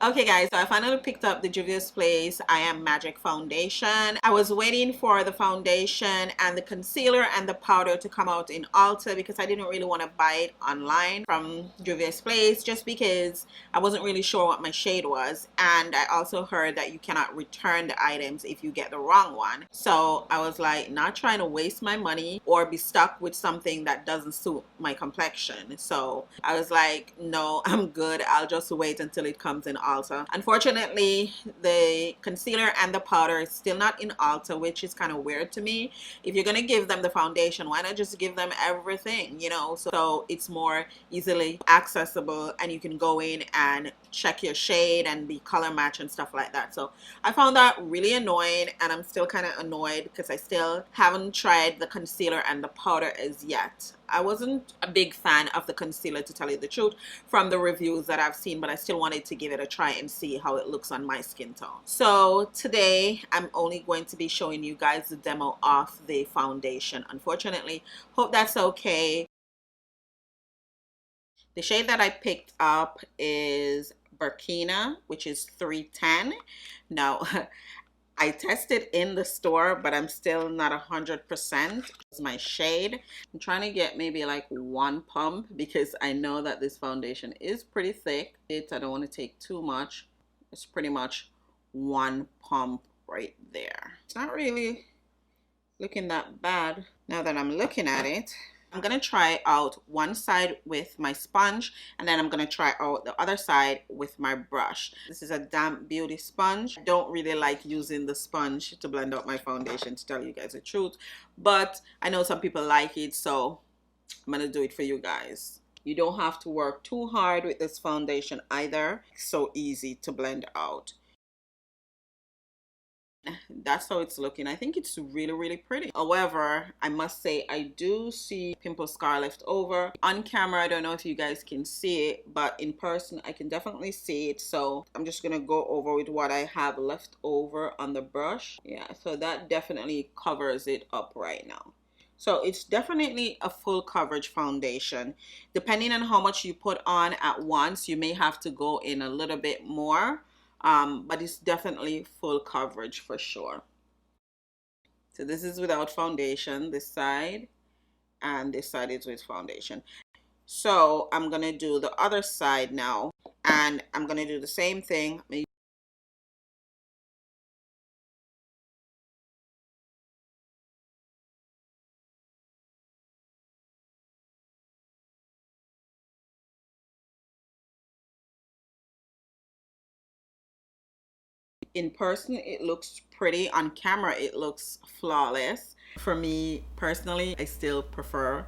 Okay guys, so I finally picked up the Juvia's Place I Am Magic foundation. I was waiting for the foundation and the concealer and the powder to come out in Ulta because I didn't really want to buy it online from Juvia's Place just because I wasn't really sure what my shade was, and I also heard that you cannot return the items if you get the wrong one. So I was like, not trying to waste my money or be stuck with something that doesn't suit my complexion. So I was like, no, I'm good. I'll just wait until it comes in Ulta. Unfortunately, the concealer and the powder is still not in Ulta, which is kind of weird to me. If you're gonna give them the foundation, why not just give them everything, you know, so it's more easily accessible and you can go in and check your shade and be color match and stuff like that. So I found that really annoying, and I'm still kind of annoyed because I still haven't tried the concealer and the powder as yet. I wasn't a big fan of the concealer, to tell you the truth, from the reviews that I've seen, but I still wanted to give it a try and see how it looks on my skin tone. So today I'm only going to be showing you guys the demo of the foundation, unfortunately. Hope that's okay. The shade that I picked up is Burkina, which is 310. Now, I tested in the store, but I'm still not 100%. It's my shade. I'm trying to get maybe like one pump because I know that this foundation is pretty thick. I don't want to take too much. It's pretty much one pump right there. It's not really looking that bad now that I'm looking at it. I'm gonna try out one side with my sponge, and then I'm gonna try out the other side with my brush. This is a damp beauty sponge. I don't really like using the sponge to blend out my foundation, to tell you guys the truth, but I know some people like it, so I'm gonna do it for you guys. You don't have to work too hard with this foundation either. It's so easy to blend out. That's how it's looking. I think it's really pretty. However, I must say I do see pimple scar left over on camera. I don't know if you guys can see it, but in person I can definitely see it. So I'm just gonna go over with what I have left over on the brush. Yeah, so that definitely covers it up right now. So it's definitely a full coverage foundation. Depending on how much you put on at once, you may have to go in a little bit more, but it's definitely full coverage for sure. So this is without foundation, this side, and this side is with foundation. So I'm gonna do the other side now, and I'm gonna do the same thing. In person it looks pretty, on camera it looks flawless. For me personally, I still prefer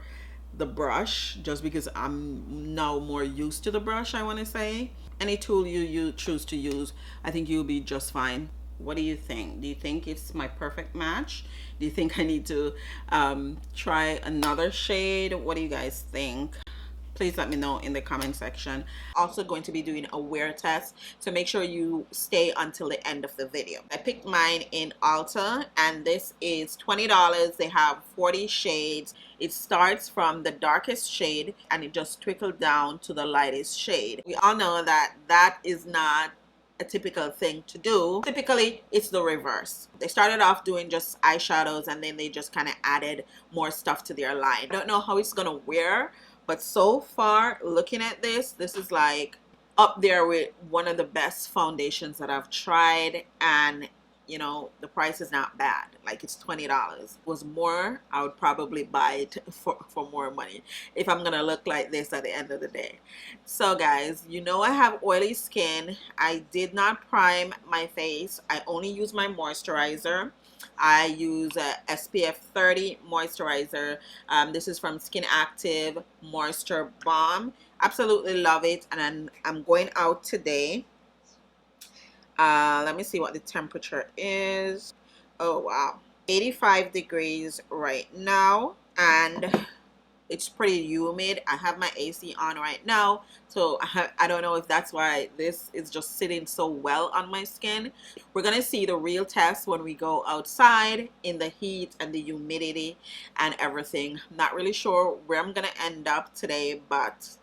the brush just because I'm now more used to the brush, I want to say. Any tool you choose to use, I think you'll be just fine. What do you think? Do you think it's my perfect match? Do you think I need to try another shade? What do you guys think? Please let me know in the comment section. Also going to be doing a wear test, so make sure you stay until the end of the video. I picked mine in Ulta, and this is $20. They have 40 shades. It starts from the darkest shade and it just trickled down to the lightest shade. We all know that that is not a typical thing to do. Typically it's the reverse. They started off doing just eyeshadows and then they just kind of added more stuff to their line. I don't know how it's gonna wear, but so far looking at this is like up there with one of the best foundations that I've tried, and you know, the price is not bad. Like, it's $20. Was more, I would probably buy it for more money if I'm gonna look like this at the end of the day. So guys, you know I have oily skin. I did not prime my face. I only use my moisturizer. I use a SPF 30 moisturizer. This is from Skin Active Moisture Balm. Absolutely love it, and I'm going out today. Let me see what the temperature is. Oh wow, 85 degrees right now, and it's pretty humid. I have my AC on right now, so I don't know if that's why this is just sitting so well on my skin. We're gonna see the real test when we go outside in the heat and the humidity and everything. Not really sure where I'm gonna end up today, but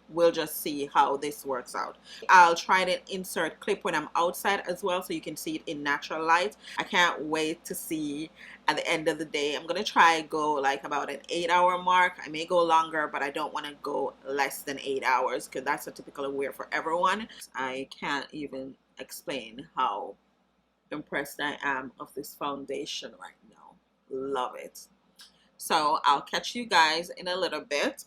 we'll just see how this works out. I'll try to insert clip when I'm outside as well, so you can see it in natural light. I can't wait to see at the end of the day. I'm gonna try go like about an 8-hour mark. I may go longer, but I don't want to go less than 8 hours because that's a typical wear for everyone. I can't even explain how impressed I am of this foundation right now. Love it. So I'll catch you guys in a little bit.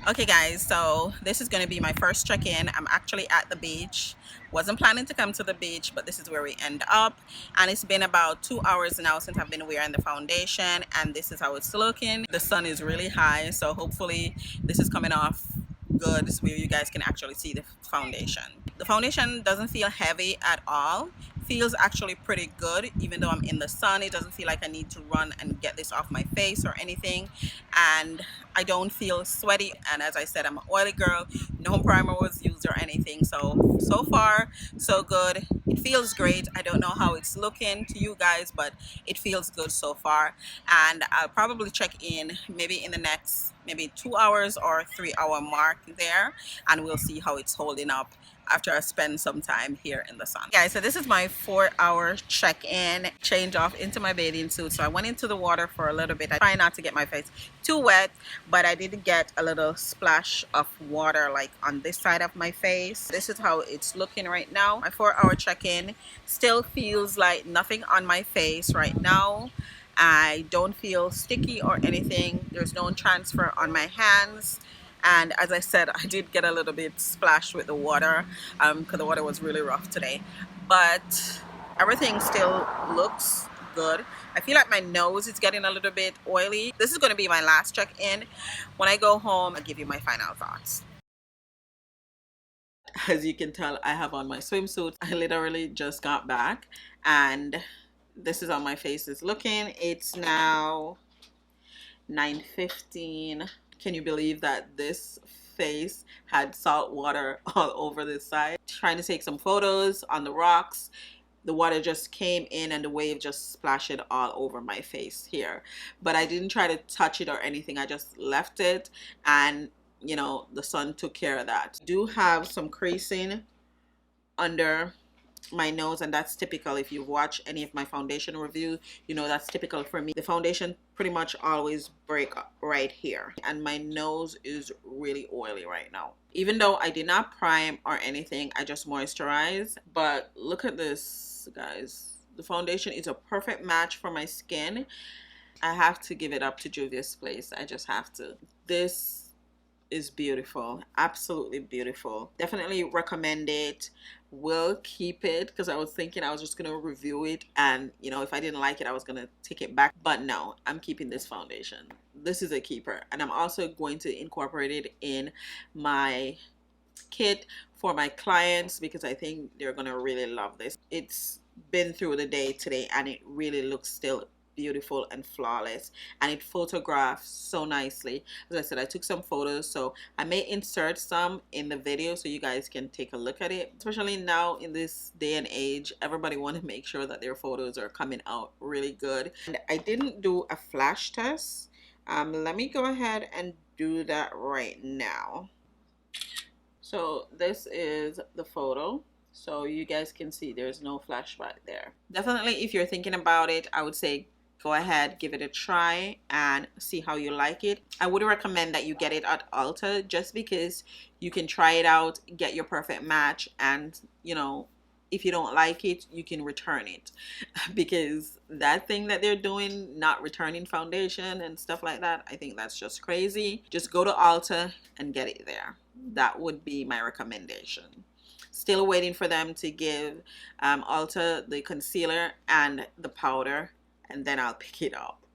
Okay guys, so this is going to be my first check-in. I'm actually at the beach. Wasn't planning to come to the beach, but this is where we end up. And it's been about 2 hours now since I've been wearing the foundation, and this is how it's looking. The sun is really high, so hopefully this is coming off good where you guys can actually see the foundation. The foundation doesn't feel heavy at all. Feels actually pretty good. Even though I'm in the sun, it doesn't feel like I need to run and get this off my face or anything. And I don't feel sweaty, and as I said, I'm an oily girl. No primer was used or anything, so far so good. It feels great. I don't know how it's looking to you guys, but it feels good so far. And I'll probably check in maybe in the next maybe 2 hours or 3-hour mark there, and we'll see how it's holding up after I spend some time here in the sun. Guys, so this is my 4-hour check-in, change off into my bathing suit. So I went into the water for a little bit. I try not to get my face too wet, but I did get a little splash of water like on this side of my face. This is how it's looking right now. My 4-hour check-in still feels like nothing on my face right now. I don't feel sticky or anything. There's no transfer on my hands. And as I said, I did get a little bit splashed with the water because the water was really rough today. But everything still looks good. I feel like my nose is getting a little bit oily. This is going to be my last check-in. When I go home, I'll give you my final thoughts. As you can tell, I have on my swimsuit. I literally just got back, and this is how my face is looking. It's now 9:15. Can you believe that this face had salt water all over this side? Trying to take some photos on the rocks. The water just came in and the wave just splashed it all over my face here. But I didn't try to touch it or anything. I just left it, and you know, the sun took care of that. I do have some creasing under my nose, and that's typical. If you've watched any of my foundation review, you know that's typical for me. The foundation pretty much always break up right here, and my nose is really oily right now. Even though I did not prime or anything, I just moisturized. But look at this, guys. The foundation is a perfect match for my skin. I have to give it up to Juvia'S place. I just have to. This is beautiful, absolutely beautiful. Definitely recommend it. Will keep it because I was thinking I was just gonna review it, and you know, if I didn't like it I was gonna take it back, but no, I'm keeping this foundation. This is a keeper, and I'm also going to incorporate it in my kit for my clients because I think they're gonna really love this. It's been through the day today and it really looks still beautiful and flawless, and it photographs so nicely. As I said, I took some photos, so I may insert some in the video so you guys can take a look at it. Especially now in this day and age, everybody want to make sure that their photos are coming out really good. And I didn't do a flash test. Let me go ahead and do that right now. So this is the photo, so you guys can see there's no flash back there. Definitely, if you're thinking about it, I would say go ahead, give it a try and see how you like it. I would recommend that you get it at Ulta just because you can try it out, get your perfect match, and you know, if you don't like it, you can return it. Because that thing that they're doing, not returning foundation and stuff like that, I think that's just crazy. Just go to Ulta and get it there. That would be my recommendation. Still waiting for them to give Ulta the concealer and the powder, and then I'll pick it up.